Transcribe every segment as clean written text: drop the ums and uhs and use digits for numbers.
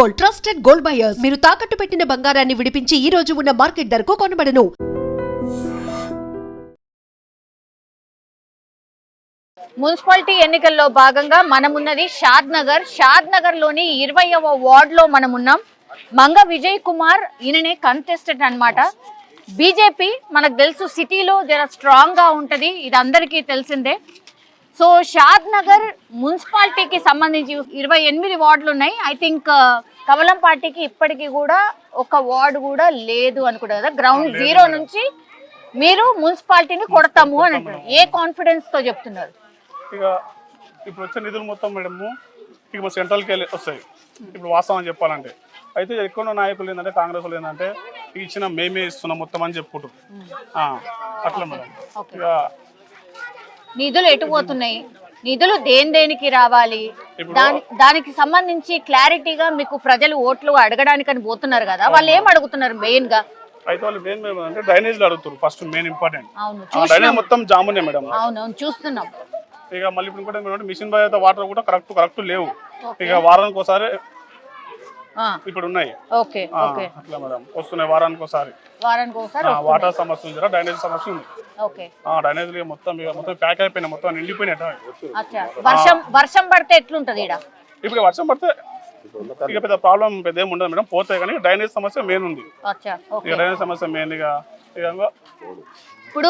Gold, trusted gold buyers. మీరు తాకట్టు పెట్టిన బంగారాన్ని విడిపించి ఈ రోజు ఉన్న మార్కెట్ ధరకు కొనబడను. మున్సిపాలిటీ ఎన్నికల్లో భాగంగా మనమున్నది షాద్ నగర్ లోని 20వ వార్డులో మనమున్నాం. మంగ విజయ్ కుమార్ ఈయననే కంటెస్టెంట్ అన్నమాట. బీజేపీ మనకు తెలుసు సిటీలో జర స్ట్రాంగ్ గా ఉంటది, ఇది అందరికీ తెలిసిందే. సో షాద్ నగర్ మున్సిపాలిటీకి సంబంధించి 28 వార్డులు ఉన్నాయి. ఐ థింక్ కమలం పార్టీకి ఇప్పటికీ కూడా ఒక వార్డు కూడా లేదు అనుకుంటా కదా. గ్రౌండ్ జీరో నుంచి మీరు మున్సిపాలిటీని కొడతాము అని అంటారు. ఏ కాన్ఫిడెన్స్ తో చెప్తున్నారు? ఇక ఇప్పుడు వచ్చే నిధులు మొత్తం మేడము ఇక మా సెంట్రల్కి వెళ్ళి వస్తాయి. ఇప్పుడు వాస్తవం చెప్పాలంటే అయితే ఎక్కువ నాయకులు ఏంటంటే కాంగ్రెస్ వాళ్ళు ఏంటంటే ఇచ్చిన మేమే ఇస్తున్నాం మొత్తం అని చెప్పుకుంటారు. అట్లా మేడం ఇక నిధులు ఎటు పోతున్నాయి, నిధులు దేనికి రావాలి, దానికి సంబంధించి క్లారిటీగా మీకు ప్రజలు ఓట్లు అడగడానికని పోతున్నారు కదా, వాళ్ళు ఏం అడుగుతున్నారు మెయిన్ గా? అయితే వాళ్ళు మెయిన్ అంటే డ్రైనేజ్ అడుగుతారు ఫస్ట్, మెయిన్ ఇంపార్టెంట్. డ్రైనేజ్ మొత్తం జామ్ ఉన్నాయి మేడం. అవునవును చూస్తున్నాం. ఇక మళ్ళీ ఇప్పుడు కూడా మిషన్ బాధ్యత వాటర్ కూడా కరెక్ట్ లేవు. ఇక వారానికి ఒకసారి ఇప్పుడు ఉన్నాయి. అట్లా మేడం వస్తున్నాయి వారానికి ఒకసారి వాటర్ సమస్య ఉంది, డ్రైనేజ్ సమస్య ఉంది. డ్రైనేజ్ మొత్తం ప్యాక్ అయిపోయినాయి, మొత్తం నిండిపోయినాయి. వర్షం పడితే ఎట్లుంటది? ఇప్పుడు వర్షం పడితే ఇక పెద్ద ప్రాబ్లం పెద్ద ఏమి ఉండదు మేడం, పోతాయి. కానీ డ్రైనేజ్ సమస్య మెయిన్ ఉంది. డ్రైనేజ్ సమస్య మెయిన్ గా ఇప్పుడు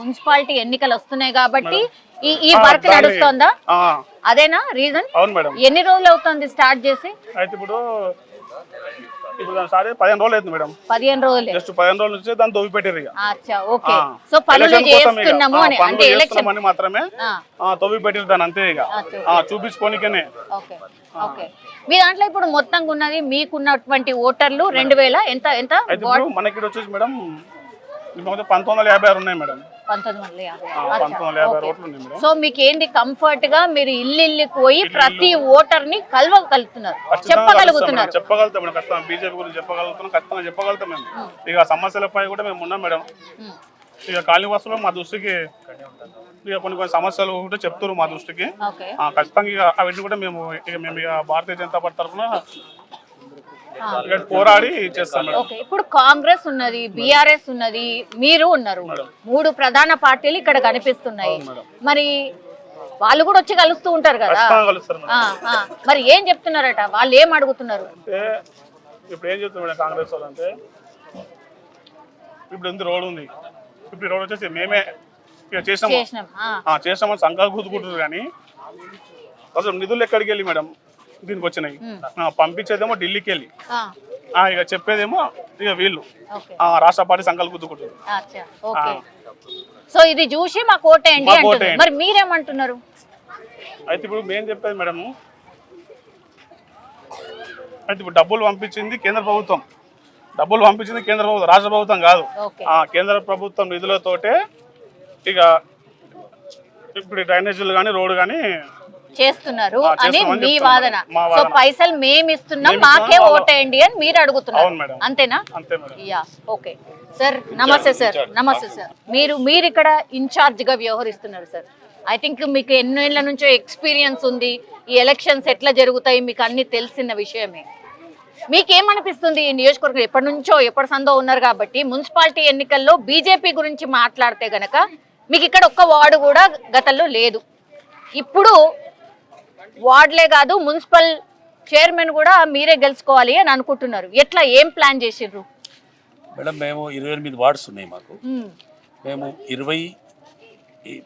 మున్సిపాలిటీ ఎన్నికలు వస్తున్నాయి కాబట్టి ఈ వర్క్ నడుస్తుందా? అదేనా రీజన్? అవును మేడం. ఎన్ని రోజులు అవుతుంది స్టార్ట్ చేసి? అయితే ఇప్పుడు స్టార్ట్ 15 రోజులు అవుతుంది మేడం. 15 రోజులు, జస్ట్ 15 రోజుల నుంచి దాన్ని తవ్వి పెట్టారు. సో పనులు చేస్తున్నాము అంటే ఎలక్షన్ అని మాత్రమే తవ్వి పెట్టారు దాన్ని, అంతే. ఇక చూపించుకోనికనే. మీ దాంట్లో ఇప్పుడు మొత్తంగా ఉన్నది మీకున్నటువంటి ఓటర్లు 2000 ఎంత? మనకి వచ్చేసి మేడం 1956 ఉన్నాయి మేడం. 1950 ఓట్లు ఉన్నాయి మేడం. సో మీకు ఏంటి కంఫర్ట్ గా మీరు ఇల్లు పోయి ప్రతి ఓటర్ ని కలవగలుగుతున్నారు, చెప్పగలుగుతున్నారు? చెప్పగలుగుతాం మేడం, ఖచ్చితంగా. బీజేపీ గురించి చెప్పగలుగుతున్నాం, ఖచ్చితంగా చెప్పగలుగుతాం మేము. ఇక సమస్యలపై కూడా మేము ఉన్నాం మేడం. ఇక కాళీవాసులో మా దృష్టికి ఇక కొన్ని సమస్యలు ఉంటే చెప్తారు మా దృష్టికి. ఖచ్చితంగా ఇక అవన్నీ కూడా మేము ఇక భారతీయ జనతా పార్టీ తరఫున పోరాడి చేస్తాం. ఇప్పుడు కాంగ్రెస్ ఉన్నది, బీఆర్ఎస్ ఉన్నది, మీరు ఉన్నారు, 3 ప్రధాన పార్టీలు ఇక్కడ కనిపిస్తున్నాయి. మరి వాళ్ళు కూడా వచ్చి కలుస్తూ ఉంటారు కదా, మరి ఏం చెప్తున్నారట? వాళ్ళు ఏం అడుగుతున్నారు? ఇప్పుడు ఏం చెప్తున్నారు కాంగ్రెస్ వాళ్ళు అంటే, ఇప్పుడు ఎంత రోడ్ ఉంది, ఇప్పుడు రోడ్ వచ్చేసి మేమే ఇక చేసినామని సంఘాలు గుర్తుకుంటున్నారు. కానీ అసలు నిధులు ఎక్కడికి వెళ్ళి మేడం దీనికి వచ్చినాయి? పంపించేదేమో ఢిల్లీకి వెళ్ళి, ఇక చెప్పేదేమో ఇక వీళ్ళు రాష్ట్ర పార్టీ సంఘాలు గుర్తుకుంటారు. సో ఇది చూసి మాకు ఓటేయండి అంటున్నారు. మరి మీరేమంటున్నారు? అయితే ఇప్పుడు మేము చెప్పేది మేడం, అయితే ఇప్పుడు డబ్బులు పంపించింది కేంద్ర ప్రభుత్వం, రాష్ట్ర ప్రభుత్వం కాదు. కేంద్ర ప్రభుత్వం నిధులతోటే ఇక ఇప్పుడు డ్రైనేజీలు కానీ రోడ్డు కానీ చేస్తున్నారు అని మీ వాదన. సో పైసలు మేము ఇస్తున్నాం, మాకే ఓటేయండి అని మీరు అడుగుతున్నారు, అంతేనా? ఓకే సార్, నమస్తే సార్. నమస్తే సార్. మీరు ఇక్కడ ఇన్ఛార్జ్ గా వ్యవహరిస్తున్నారు సార్. ఐ థింక్ మీకు ఎన్నేళ్ల నుంచో ఎక్స్పీరియన్స్ ఉంది, ఈ ఎలక్షన్స్ ఎట్లా జరుగుతాయి మీకు అన్ని తెలిసిన విషయమే. మీకేమనిపిస్తుంది? ఈ నియోజకవర్గం ఎప్పటి సందో ఉన్నారు కాబట్టి మున్సిపాలిటీ ఎన్నికల్లో బీజేపీ గురించి మాట్లాడితే గనక మీకు ఇక్కడ ఒక్క వార్డు కూడా గతంలో లేదు. ఇప్పుడు వార్డులే కాదు, మున్సిపల్ చైర్మన్ కూడా మీరే గెలుచుకోవాలి అని అనుకుంటున్నారు. ఎట్లా, ఏం ప్లాన్ చేసిర్రు? మేడం మేము 28 వార్డ్స్ ఉన్నాయి మాకు. మేము 20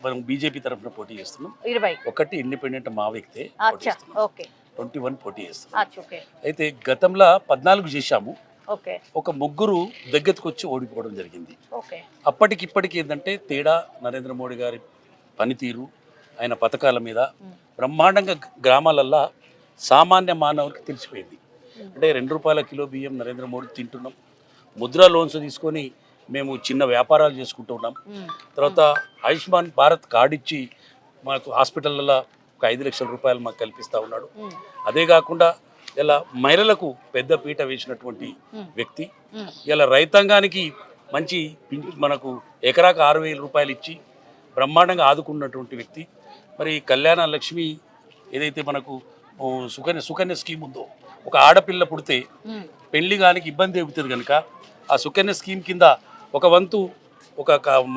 మనం బీజేపీ తరఫున పోటీ చేస్తున్నాం, 21 ఇండిపెండెంట్ మా వ్యక్తే 21 పోటీ చేస్తున్నాం. అయితే గతంలో 14 చేశాము, ఒక 3 దగ్గరకు వచ్చి ఓడిపోవడం జరిగింది. అప్పటికిప్పటికి ఏంటంటే తేడా నరేంద్ర మోడీ గారి పనితీరు, ఆయన పథకాల మీద బ్రహ్మాండంగా గ్రామాలల్లో సామాన్య మానవుడికి తెలిసిపోయింది. అంటే 2 రూపాయల కిలో బియ్యం నరేంద్ర మోడీ తింటున్నాం, ముద్రా లోన్స్ తీసుకొని మేము చిన్న వ్యాపారాలు చేసుకుంటూ ఉన్నాం. తర్వాత ఆయుష్మాన్ భారత్ కార్డు ఇచ్చి మాకు హాస్పిటల్లో ఒక 5 లక్షల రూపాయలు మాకు కల్పిస్తూ ఉన్నాడు. అదే కాకుండా ఇలా మహిళలకు పెద్ద పీట వేసినటువంటి వ్యక్తి, ఇలా రైతాంగానికి మంచి మనకు ఎకరాకు 6,000 రూపాయలు ఇచ్చి బ్రహ్మాండంగా ఆదుకున్నటువంటి వ్యక్తి. మరి కళ్యాణ లక్ష్మి ఏదైతే మనకు సుకన్య స్కీమ్ ఉందో ఒక ఆడపిల్ల పుడితే పెళ్లి గానికి ఇబ్బంది అవుతుంది కనుక ఆ సుకన్య స్కీమ్ కింద ఒక వంతు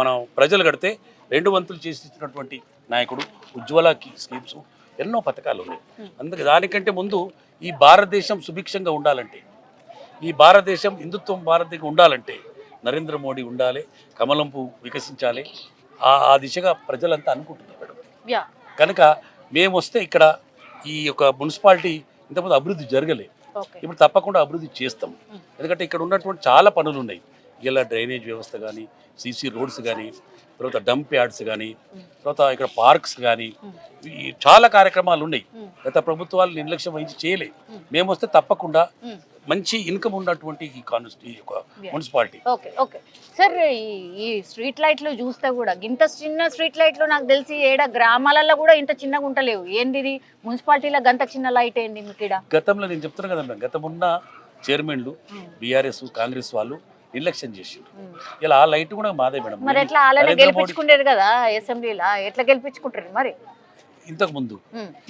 మనం ప్రజలు కడితే 2 వంతులు చేసి ఇచ్చినటువంటి నాయకుడు. ఉజ్వల స్కీమ్స్ ఎన్నో పథకాలు ఉన్నాయి. అందుకే దానికంటే ముందు ఈ భారతదేశం సుభిక్షంగా ఉండాలంటే, ఈ భారతదేశం హిందుత్వం భారతదేశం ఉండాలంటే నరేంద్ర మోడీ ఉండాలి, కమలం పువ్వు వికసించాలి. ఆ దిశగా ప్రజలంతా అనుకుంటున్నారు మేడం. కనుక మేము వస్తే ఇక్కడ ఈ యొక్క మున్సిపాలిటీ ఇంతకుముందు అభివృద్ధి జరగలేదు, ఇప్పుడు తప్పకుండా అభివృద్ధి చేస్తాం. ఎందుకంటే ఇక్కడ ఉన్నటువంటి చాలా పనులు ఉన్నాయి. ఇలా డ్రైనేజ్ వ్యవస్థ కానీ, సీసీ రోడ్స్ కానీ, తర్వాత డంప్ యార్డ్స్ కానీ, తర్వాత ఇక్కడ పార్క్స్ కానీ, చాలా కార్యక్రమాలు ఉన్నాయి. గత ప్రభుత్వాలు నిర్లక్ష్యం వహించి చేయలేదు. మేము వస్తే తప్పకుండా మంచి ఇన్కమ్ ఉన్నటువంటి ఈ మున్సిపాలిటీ. ఓకే ఓకే సార్, ఈ స్ట్రీట్ లైట్లు చూస్తే కూడా ఇంత చిన్న స్ట్రీట్ లైట్లు నాకు తెలిసి గ్రామాలలో కూడా ఇంత చిన్నగా ఉంటలేవు. ఏంది ఇది మున్సిపాలిటీలో గంత చిన్న లైట్ ఏంది మీకు? గతంలో నేను చెప్తున్నా కదా మేడం, గతమున్న చైర్మన్లు బీఆర్ఎస్ కాంగ్రెస్ వాళ్ళు నిర్లక్ష్యం చేసిండ్రు. ఇలా ఆ లైట్ కూడా మాదే మేడం. మరి ఎట్లా అలానే గెలిపించుకుంటారు కదా అసెంబ్లీలో, ఎట్లా గెలిపించుకుంటారు మరి? ఇంతకు ముందు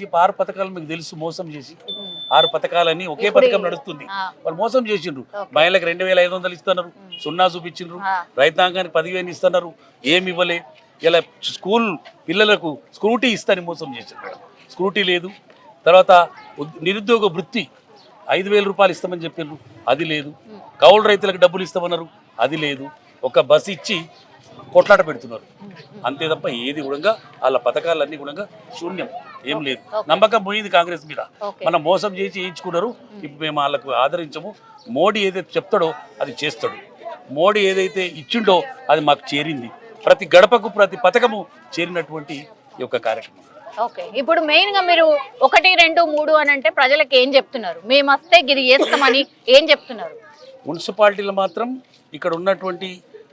ఈ 6 పథకాలు మీకు తెలుసు, మోసం చేసి 6 పథకాలని ఒకే పథకం నడుస్తుంది. వాళ్ళు మోసం చేసిండ్రు. మహిళలకు 2500 ఇస్తున్నారు, 0 చూపించిండ్రు. రైతాంగానికి 10,000 ఇస్తున్నారు, ఏమి ఇవ్వలే. ఇలా స్కూల్ పిల్లలకు స్కూటీ ఇస్తానని మోసం చేసిండ్రు. స్కూటీ లేదు. తర్వాత నిరుద్యోగ వృత్తి 5,000 రూపాయలు ఇస్తామని చెప్పిండ్రు, అది లేదు. కౌలు రైతులకు డబ్బులు ఇస్తామన్నారు, అది లేదు. ఒక బస్సు ఇచ్చి కొట్లాట పెడుతున్నారు అంతే తప్ప ఏది కూడా వాళ్ళ పథకాలన్నీ కూడా శూన్యం, ఏం లేదు. నమ్మకం పోయింది కాంగ్రెస్ మీద. మనం మోసం చేసి చేయించుకున్నారు. ఇప్పుడు మేము వాళ్ళకు ఆదరించము. మోడీ ఏదైతే చెప్తాడో అది చేస్తాడు. మోడీ ఏదైతే ఇచ్చిండో అది మాకు చేరింది. ప్రతి గడపకు ప్రతి పథకము చేరినటువంటి ఈ యొక్క కార్యక్రమం. ఓకే, ఇప్పుడు మెయిన్ గా మీరు 1, 2, 3 అని అంటే ప్రజలకు ఏం చెప్తున్నారు? మేము వస్తే ఇది చేస్తామని ఏం చెప్తున్నారు? మున్సిపాలిటీలో మాత్రం ఇక్కడ ఉన్నటువంటి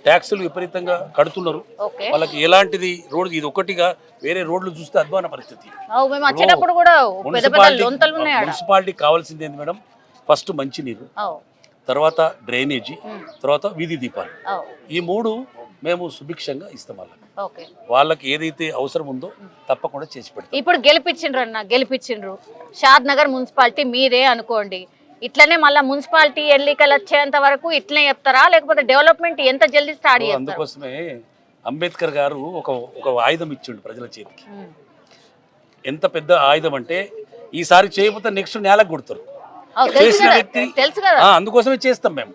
ట్యాక్సులు విపరీతంగా కడుతున్నారు. వాళ్ళకి ఎలాంటిది రోడ్డు ఇది ఒకటిగా వేరే రోడ్లు చూస్తే అధ్వాన పరిస్థితి. మున్సిపాలిటీ కావాల్సింది ఏంది మేడం? ఫస్ట్ మంచినీరు, తర్వాత డ్రైనేజీ, తర్వాత వీధి దీపాలు. ఈ 3 మేము సుభిక్షంగా ఇస్తాం. వాళ్ళకి ఏదైతే అవసరం ఉందో తప్పకుండా చేసి పెడతాం. ఇప్పుడు గెలిపించిండ్రు షాద్ నగర్ మున్సిపాలిటీ మీదే అనుకోండి. ఇట్లనే మళ్ళీ మున్సిపాలిటీ ఎన్నికలు వచ్చేంత వరకు ఇట్లనే చెప్తారా, లేకపోతే డెవలప్మెంట్ ఎంత జల్దీ స్టార్ట్ చేస్తారు? అందుకోసమే అంబేద్కర్ గారు ఒక ఆయుధం ఇచ్చిండు ప్రజల చేతికి. ఎంత పెద్ద ఆయుధం అంటే ఈసారి చేయకపోతే నెక్స్ట్ నేలకు కొడతారు. చేసిన వ్యక్తి అందుకోసమే చేస్తాం మేము.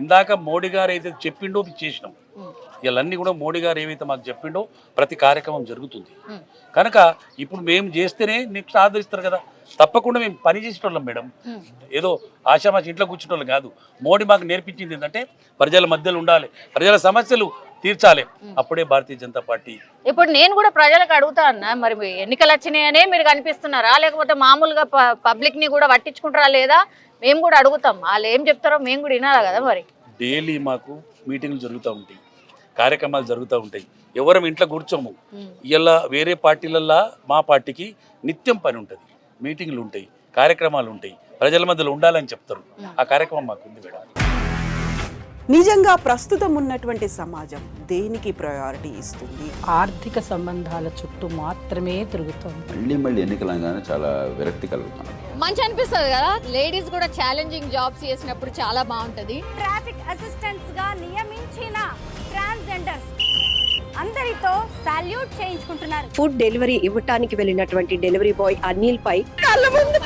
ఇందాక మోడీ గారు ఏదైతే చెప్పిండో చేసినాం. ఇవన్నీ కూడా మోడీ గారు ఏవైతే మాకు చెప్పిండో ప్రతి కార్యక్రమం జరుగుతుంది. కనుక ఇప్పుడు మేము చేస్తేనే నెక్స్ట్ ఆదరిస్తారు కదా. తప్పకుండా మేము పని చేసేటోళ్ళం మేడం, ఏదో ఆశామాషి ఇంట్లో కూర్చుంటోళ్ళం కాదు. మోడీ మాకు నేర్పించింది ఏంటంటే ప్రజల మధ్యలో ఉండాలి, ప్రజల సమస్యలు తీర్చాలి. అప్పుడే భారతీయ జనతా పార్టీ. ఇప్పుడు నేను కూడా ప్రజలకు అడుగుతా అన్నా, మరి ఎన్నికలు వచ్చినాయనే మీరు కనిపిస్తున్నారా, లేకపోతే మామూలుగా పబ్లిక్ ని కూడా పట్టించుకుంటారా లేదా? మేము కూడా అడుగుతాం, వాళ్ళు ఏం చెప్తారో మేము కూడా వినాలి కదా. మరి డైలీ మాకు మీటింగ్లు జరుగుతూ ఉంటాయి, కార్యక్రమాలు జరుగుతూ ఉంటాయి. ఎవరం ఇంట్లో కూర్చోము. ఇలా వేరే పార్టీలల్లో మా పార్టీకి నిత్యం పని ఉంటుంది, మీటింగ్లు ఉంటాయి, కార్యక్రమాలు ఉంటాయి, ప్రజల మధ్యలో ఉండాలని చెప్తారు. ఆ కార్యక్రమం మాకు ఉంది మేడం. నిజంగా ప్రస్తుతం ఉన్నటువంటి సమాజం దేనికి ప్రయారిటీ ఇస్తుంది? ఆర్థిక సంబంధాల చుట్టూ మాత్రమే తిరుగుతుంది. మళ్ళీ ఎన్నికలంగానే చాలా విరక్తి కలుగుతుంది. మంచి అనిపిస్తుంది కదా, లేడీస్ కూడా ఛాలెంజింగ్ జాబ్స్ చేసినప్పుడు చాలా బాగుంటది. ట్రాఫిక్ అసిస్టెంట్స్ గా నియమించిన ట్రాన్స్జెండర్స్ అందరితో సాల్యూట్ చేయించుకుంటున్నారు. ఫుడ్ డెలివరీ ఇవ్వటానికి వెళ్ళినటువంటి డెలివరీ బాయ్ అనిల్ పై కళ్ళ ముందు